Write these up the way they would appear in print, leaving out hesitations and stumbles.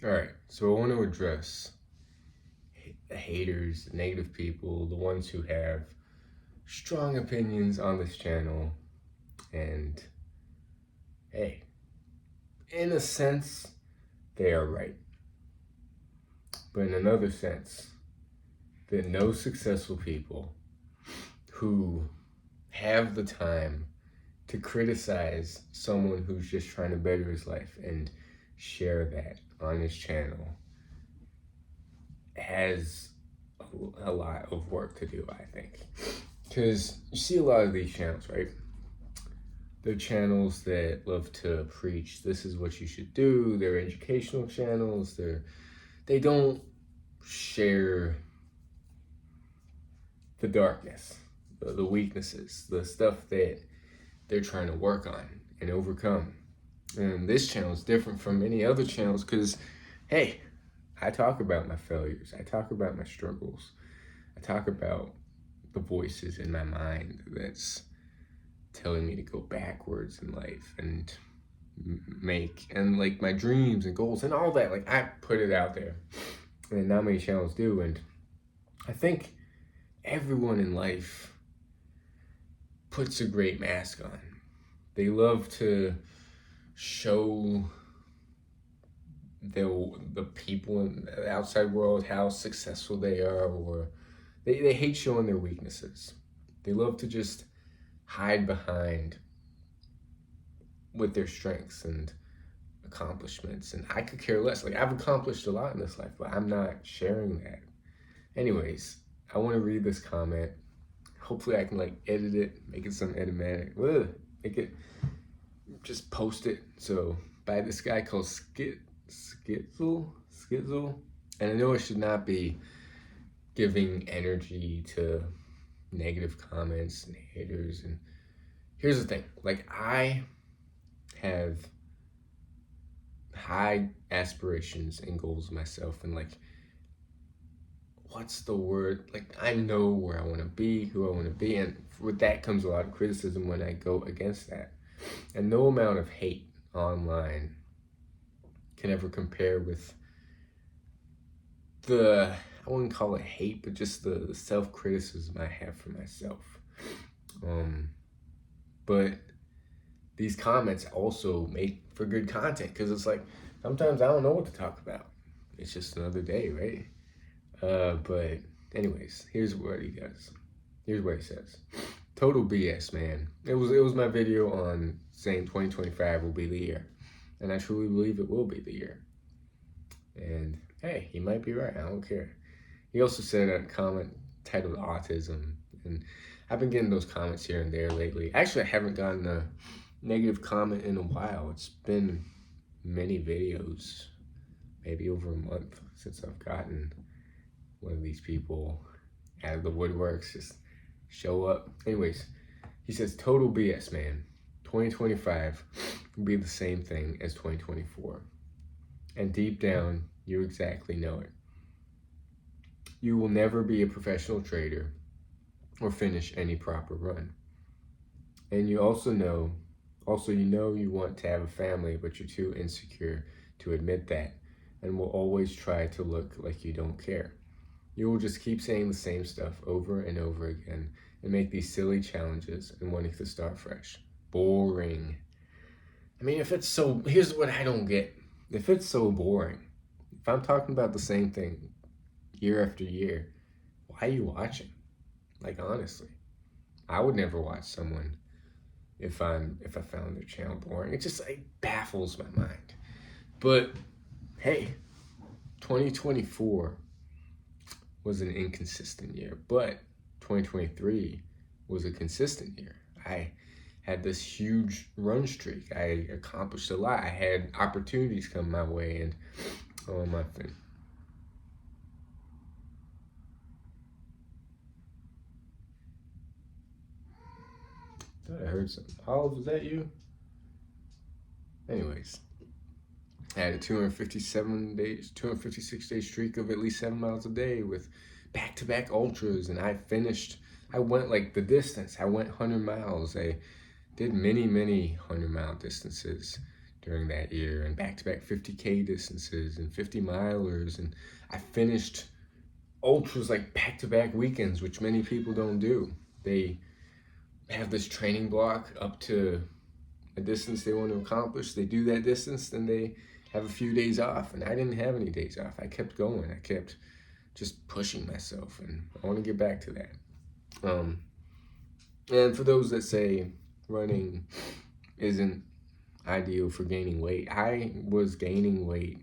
All right, so I want to address the haters, the negative people, the ones who have strong opinions on this channel. And hey, in a sense, they are right. But in another sense, that no successful people who have the time to criticize someone who's just trying to better his life and share that on his channel has a lot of work to do, I think. Because you see a lot of these channels, right? They're channels that love to preach, this is what you should do. They're educational channels. They don't share the darkness, the weaknesses, the stuff that they're trying to work on and overcome. And this channel is different from many other channels because, hey, I talk about my failures. I talk about my struggles. I talk about the voices in my mind that's telling me to go backwards in life and like my dreams and goals and all that. Like, I put it out there, and not many channels do. And I think everyone in life puts a great mask on. They love to show the people in the outside world how successful they are, or they hate showing their weaknesses. They love to just hide behind with their strengths and accomplishments. And I could care less. Like, I've accomplished a lot in this life, but I'm not sharing that. Anyways, I want to read this comment. Hopefully I can like edit it, make it some edit-matic. Make it, just post it. So by this guy called Skitzel. And I know I should not be giving energy to negative comments and haters. And here's the thing, like, I have high aspirations and goals myself, and like, what's the word? Like, I know where I want to be, who I want to be, and with that comes a lot of criticism when I go against that. And no amount of hate online can ever compare with I wouldn't call it hate, but just the self-criticism I have for myself. But these comments also make for good content, because it's like, sometimes I don't know what to talk about. It's just another day, right? But anyways, here's what he does. Here's what he says. Total BS, man. It was my video on saying 2025 will be the year. And I truly believe it will be the year. And hey, he might be right. I don't care. He also said a comment titled autism. And I've been getting those comments here and there lately. Actually, I haven't gotten a negative comment in a while. It's been many videos, maybe over a month, since I've gotten one of these people out of the woodworks just show up. Anyways, he says, total BS, man. 2025 will be the same thing as 2024. And deep down, you exactly know it. You will never be a professional trader or finish any proper run. And you also know you want to have a family, but you're too insecure to admit that, and will always try to look like you don't care. You will just keep saying the same stuff over and over again and make these silly challenges and wanting to start fresh. Boring. I mean, here's what I don't get. If it's so boring, if I'm talking about the same thing year after year, why are you watching? Like, honestly, I would never watch someone if I found their channel boring. It baffles my mind. But hey, 2024 was an inconsistent year, but 2023 was a consistent year. I had this huge run streak. I accomplished a lot. I had opportunities come my way, and my thing. I thought I heard something. Olive, was that you? Anyways, I had a 256 day streak of at least 7 miles a day with back-to-back ultras, and I went like the distance. I went 100 miles. I did many 100-mile distances during that year, and back-to-back 50K distances and 50 milers, and I finished ultras like back-to-back weekends, which many people don't do. They have this training block up to a distance they want to accomplish. They do that distance, then they have a few days off, and I didn't have any days off. I kept going. I kept just pushing myself, and I want to get back to that. And for those that say running isn't ideal for gaining weight, I was gaining weight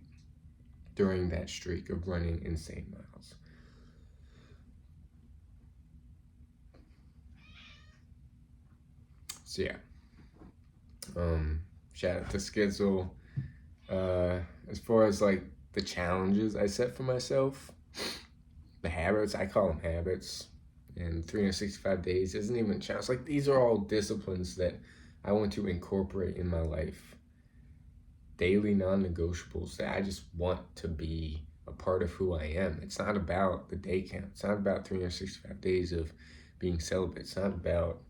during that streak of running insane miles. So yeah, shout out to Schedule. As far as like the challenges I set for myself, the habits, I call them habits, and 365 days isn't even a challenge. Like, these are all disciplines that I want to incorporate in my life. Daily non-negotiables that I just want to be a part of who I am. It's not about the day count. It's not about 365 days of being celibate. It's not about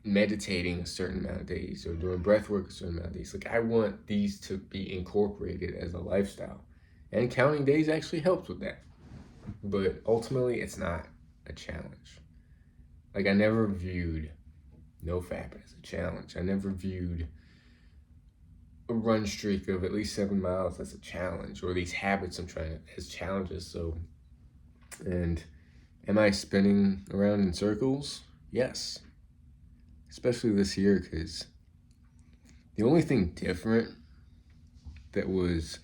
meditating a certain amount of days or doing breath work a certain amount of days. Like, I want these to be incorporated as a lifestyle. And counting days actually helps with that. But ultimately, it's not a challenge. Like, I never viewed NoFap as a challenge. I never viewed a run streak of at least 7 miles as a challenge, or these habits I'm trying to as challenges. So, and am I spinning around in circles? Yes. Especially this year, because the only thing different that was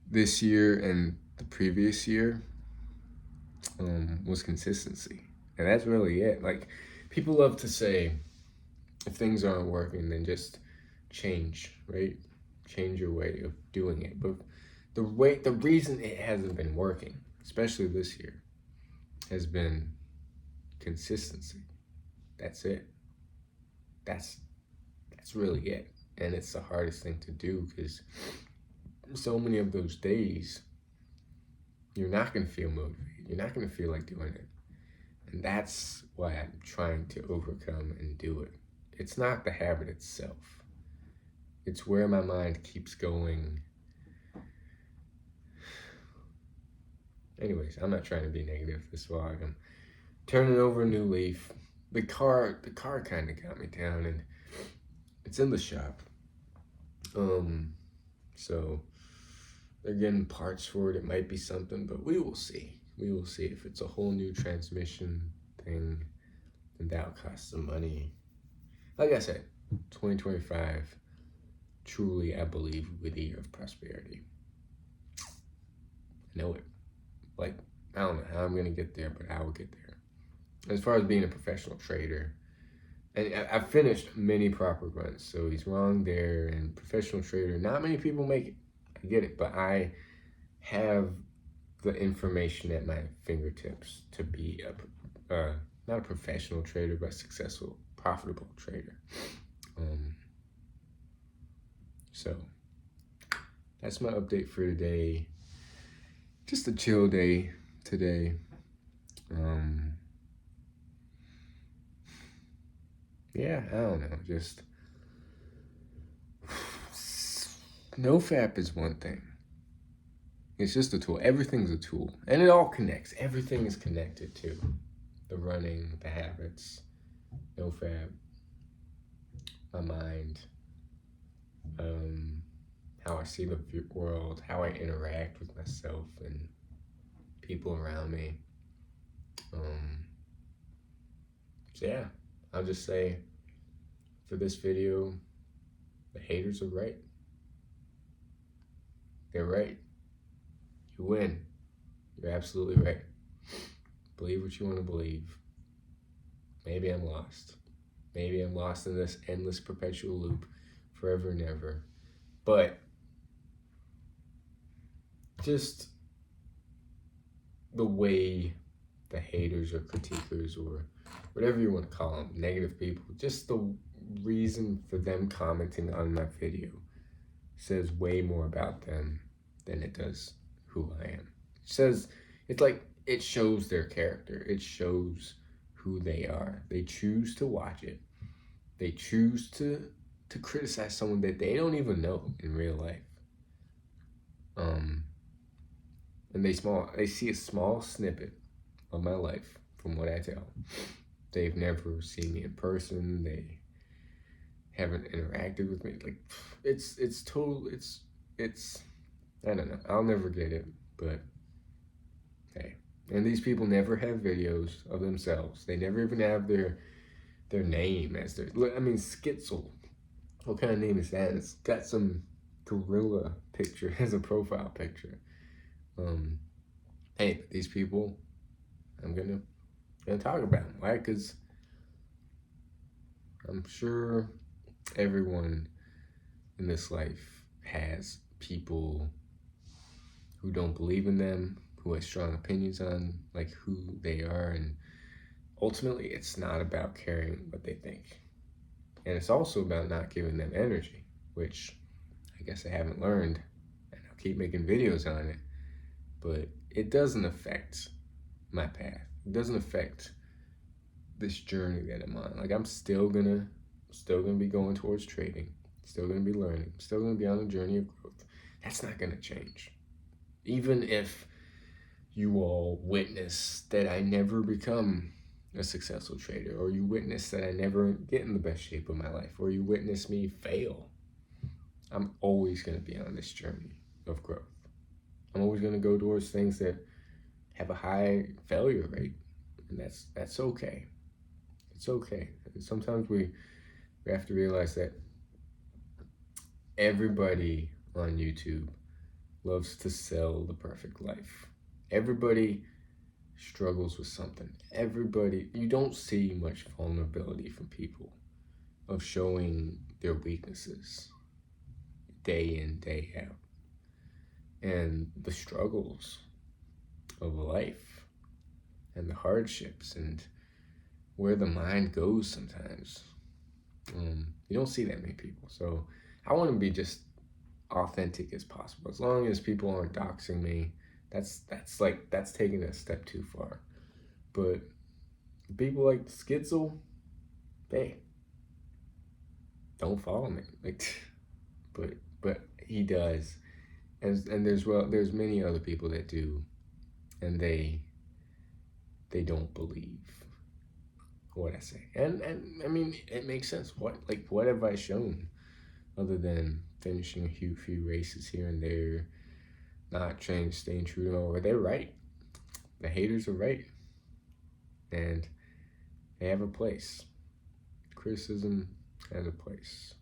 this year and the previous year was consistency. And that's really it. Like, people love to say, if things aren't working, then just change, right? Change your way of doing it. But the reason it hasn't been working, especially this year, has been consistency. That's it. That's really it. And it's the hardest thing to do, because so many of those days, you're not going to feel motivated. You're not going to feel like doing it. And that's why I'm trying to overcome and do it. It's not the habit itself. It's where my mind keeps going. Anyways, I'm not trying to be negative this vlog. I'm turning over a new leaf. The car kind of got me down, and it's in the shop. So they're getting parts for it. It might be something, but we will see. We will see. If it's a whole new transmission thing, then that'll cost some money. Like I said, 2025, truly, I believe, will be the year of prosperity. I know it. Like, I don't know how I'm going to get there, but I will get there. As far as being a professional trader, and I've finished many proper runs, so he's wrong there. And professional trader, not many people make it. I get it, but I have the information at my fingertips to be not a professional trader, but a successful, profitable trader. So that's my update for today. Just a chill day today. Yeah, I don't know. Just NoFap is one thing. It's just a tool. Everything's a tool. And it all connects. Everything is connected to the running, the habits, NoFap, my mind, how I see the world, how I interact with myself and people around me. So yeah, I'll just say for this video, the haters are right. They're right. You win. You're absolutely right. Believe what you want to believe. Maybe I'm lost. Maybe I'm lost in this endless perpetual loop forever and ever. But just the way the haters or critiquers or whatever you want to call them, negative people, just the reason for them commenting on my video says way more about them than it does who I am. It shows their character. It shows who they are. They choose to watch it. They choose to to criticize someone that they don't even know in real life. And they see a small snippet of my life from what I tell. They've never seen me in person. They haven't interacted with me. Like, it's I don't know. I'll never get it, but hey. And these people never have videos of themselves. They never even have their name as their. I mean, Skitzel. What kind of name is that? It's got some gorilla picture as a profile picture. Hey, but these people, I'm gonna talk about them. Why? Because I'm sure everyone in this life has people who don't believe in them, who have strong opinions on like who they are, and ultimately it's not about caring what they think. And it's also about not giving them energy, which I guess I haven't learned, and I'll keep making videos on it, but it doesn't affect my path. It doesn't affect this journey that I'm on. Like, I'm still gonna be going towards trading, still gonna be learning, still gonna be on the journey of growth. That's not gonna change. Even if you all witness that I never become a successful trader, or you witness that I never get in the best shape of my life, or you witness me fail, I'm always gonna be on this journey of growth. I'm always gonna go towards things that have a high failure rate, and that's okay. It's okay. And sometimes we have to realize that everybody on YouTube loves to sell the perfect life. Everybody struggles with something. You don't see much vulnerability from people of showing their weaknesses day in, day out. And the struggles of life and the hardships and where the mind goes sometimes. You don't see that many people. So I want to be just authentic as possible. As long as people aren't doxing me, that's taking it a step too far. But people like Skitzel, hey, don't follow me. But he does. And there's many other people that do, and they don't believe what I say. And I mean, it makes sense. What have I shown other than finishing a few races here and there, not staying true to my. They're right. The haters are right. And they have a place. Criticism has a place.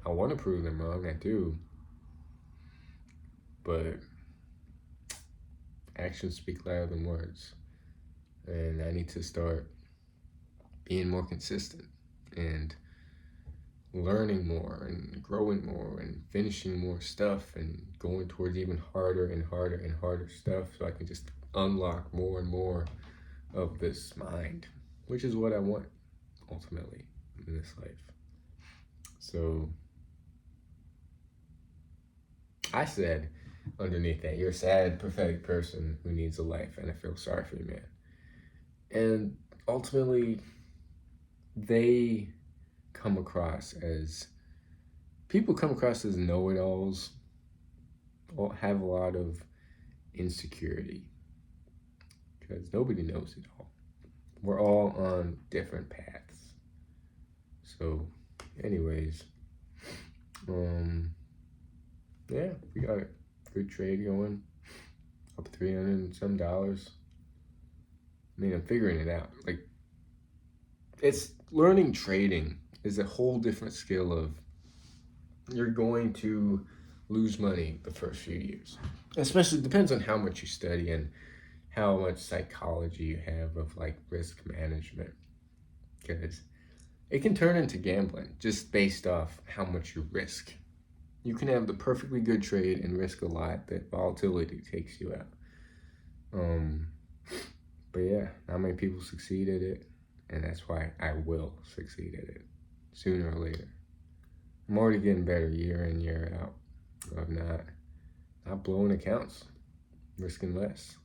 I want to prove them wrong, I do. But actions speak louder than words. And I need to start being more consistent and learning more and growing more and finishing more stuff and going towards even harder and harder and harder stuff, so I can just unlock more and more of this mind, which is what I want ultimately in this life. So I said underneath that, you're a sad, pathetic person who needs a life, and I feel sorry for you, man. And ultimately, people come across as know-it-alls, or have a lot of insecurity, because nobody knows it all. We're all on different paths. So anyways, yeah, we got a good trade going, up $300 and some. I mean, I'm figuring it out. Like, it's learning trading is a whole different skill of, you're going to lose money the first few years. Especially depends on how much you study and how much psychology you have of like risk management. Because it can turn into gambling just based off how much you risk. You can have the perfectly good trade and risk a lot that volatility takes you out. But yeah, not many people succeed at it, and that's why I will succeed at it sooner or later. I'm already getting better year in, year out. I'm not blowing accounts, risking less.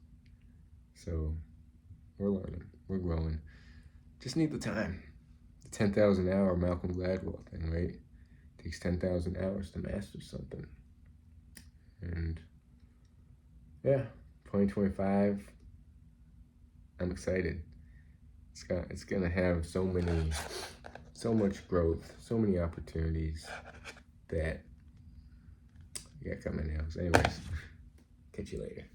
So we're learning, we're growing. just need the time. The 10,000 hour Malcolm Gladwell thing, right? It takes 10,000 hours to master something. And yeah, 2025, I'm excited. It's gonna have so much growth, so many opportunities that you got coming now. So anyways, catch you later.